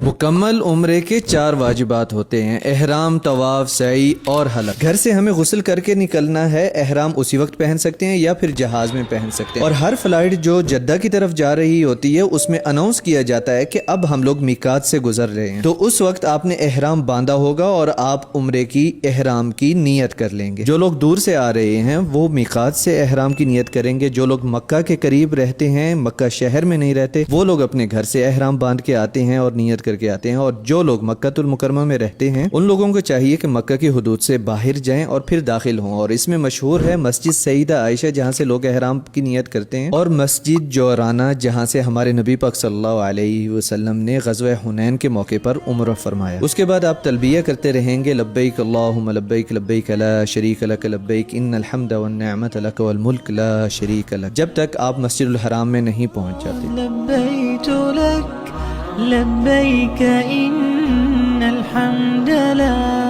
मुकम्मल उम्रे के 4 वाजिबात होते हैं: एहराम, तवाफ, सई और हलक। घर से हमें गुस्ल करके निकलना है। एहराम उसी वक्त पहन सकते हैं या फिर जहाज में पहन सकते हैं। और हर फ्लाइट जो जद्दा की तरफ जा रही होती है उसमें अनाउंस किया जाता है कि अब हम लोग मीकात से गुजर रहे हैं, तो उस वक्त आपने एहराम बांधा होगा और आप उम्रे की एहराम की नियत कर लेंगे। जो लोग दूर से आ रहे हैं वो मीकात से एहराम की नियत करेंगे। जो लोग मक्का के करीब रहते हैं, मक्का शहर में नहीं रहते, वो लोग अपने घर से एहराम बांध के आते हैं और नियत करके आते हैं। और जो लोग मक्कातुल मुकरमा में रहते हैं उन लोगों को चाहिए कि मक्का की हुदूद से बाहर जाएं और फिर दाखिल हों। और इसमें मशहूर है मस्जिद सईदा आयशा जहां से लोग एहराम की नियत करते हैं, और मस्जिद जोराना जहां से हमारे नबी पाक सल्लल्लाहु अलैहि वसल्लम ने ग़ज़वा हुनैन के मौके पर उम्र फरमाया। उसके बाद आप तलबिया करते रहेंगे, लब्बैक अल्लाहुम्मा लब्बैक लब्बैक ला शरीक लक लब्बैक इन्नल हम्द वन निअमत लक वल मुल्क ला शरीक लक, जब तक आप मस्जिदुल हराम में नहीं पहुंच जाते। لبيك إن الحمد لله।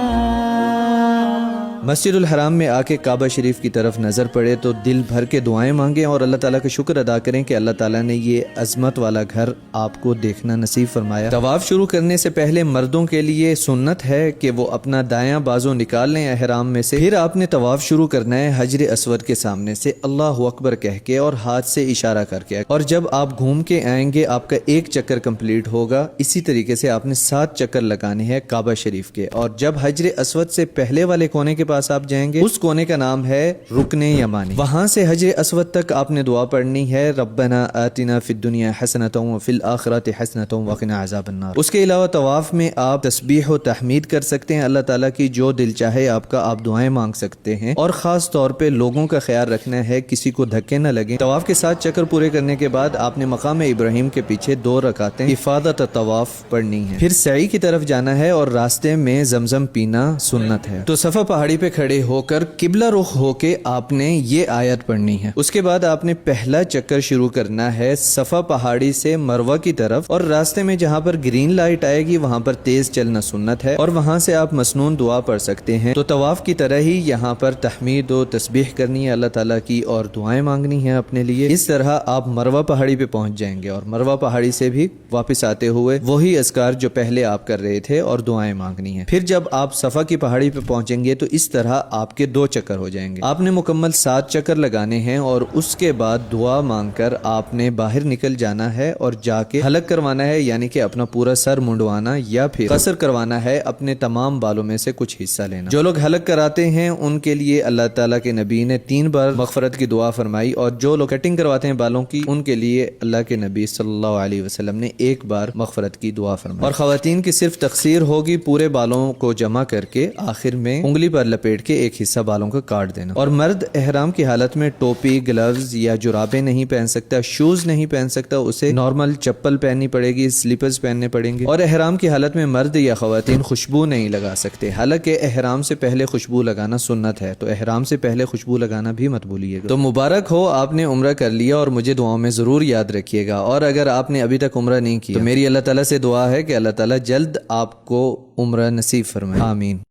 मस्जिदुल हराम में आके काबा शरीफ की तरफ नज़र पड़े तो दिल भर के दुआएं मांगें और अल्लाह ताला का शुक्र अदा करें कि अल्लाह ताला ने ये अजमत वाला घर आपको देखना नसीब फरमाया। तवाफ शुरू करने से पहले मर्दों के लिए सुन्नत है कि वो अपना दायां बाजू निकाल लें एहराम में से। फिर आपने तवाफ शुरू करना है हजर अस्वद के सामने से अल्लाहु अकबर कह के और हाथ से इशारा करके। और जब आप घूम के आएंगे आपका एक चक्कर कंप्लीट होगा। इसी तरीके से आपने 7 चक्कर लगाने हैं काबा शरीफ के। और जब हजर अस्वद से पहले वाले कोने के पास आप जाएंगे, उस कोने का नाम है रुकने यमानी। वहां से हजर अस्वद तक आपने दुआ पढ़नी है, रब्बना आतिना फिद दुनिया हसनतम व फिल आखिरति हसनतम व क़िना अज़ाबन्नार। उसके अलावा तवाफ में आप तस्बीह व तहमीद कर सकते हैं अल्लाह ताला की, जो दिल चाहे आपका आप दुआएं मांग सकते हैं। और खास तौर पे लोगों का ख्याल रखना है, किसी को धक्के न लगे। तवाफ के 7 चक्कर पूरे करने के बाद आपने मकाम इब्राहिम के पीछे 2 रकातें इफादत तवाफ पढ़नी है। फिर सई की तरफ जाना है और रास्ते में जमजम पीना सुन्नत है। तो सफा पहाड़ी पे खड़े होकर किबला रुख होके आपने ये आयत पढ़नी है। उसके बाद आपने पहला चक्कर शुरू करना है सफा पहाड़ी से मरवा की तरफ, और रास्ते में जहाँ पर ग्रीन लाइट आएगी वहाँ पर तेज चलना सुन्नत है और वहाँ से आप मसनून दुआ पढ़ सकते हैं। तो तवाफ की तरह ही यहाँ पर तहमीद व तस्बीह करनी है अल्लाह ताला की और दुआएं मांगनी है अपने लिए। इस तरह आप मरवा पहाड़ी पे पहुंच जाएंगे और मरवा पहाड़ी से भी वापस आते हुए वही अस्कार जो पहले आप कर रहे थे और दुआएं मांगनी है। फिर जब आप सफा की पहाड़ी पे पहुंचेंगे तो इस तरह आपके 2 चक्कर हो जाएंगे। आपने मुकम्मल 7 चक्कर लगाने हैं और उसके बाद दुआ मांगकर आपने बाहर निकल जाना है और जाके हलक करवाना है, यानी कि अपना पूरा सर मुंडवाना या फिर कसर करवाना है, अपने तमाम बालों में से कुछ हिस्सा लेना। जो लोग हलक कराते हैं उनके लिए अल्लाह ताला के नबी ने 3 बार मगफरत की दुआ फरमाई, और जो लोग कटिंग करवाते हैं बालों की उनके लिए अल्लाह के नबी सल्लल्लाहु अलैहि वसल्लम ने 1 बार मगफरत की दुआ फरमाई। और खवातीन की सिर्फ तकसीर होगी पूरे बालों को जमा करके आखिर में उंगली पर लपेट के एक हिस्सा बालों का काट देना। और मर्द एहराम की हालत में टोपी, ग्लव्स या जुराबें नहीं पहन सकता, शूज नहीं पहन सकता, उसे नॉर्मल चप्पल पहननी पड़ेगी, स्लीपर्स पहनने पड़ेंगे। और एहराम की हालत में मर्द या खवातीन खुशबू नहीं लगा सकते। हालांकि एहराम से पहले खुशबू लगाना सुन्नत है, तो एहराम से पहले खुशबू लगाना भी मत भूलिएगा। तो मुबारक हो, आपने उम्रा कर लिया और मुझे दुआओं में जरूर याद रखिएगा। और अगर आपने अभी तक उम्रा नहीं किया तो मेरी अल्लाह ताला से दुआ है कि अल्लाह ताला जल्द आपको उम्रा नसीब फरमाए। आमीन।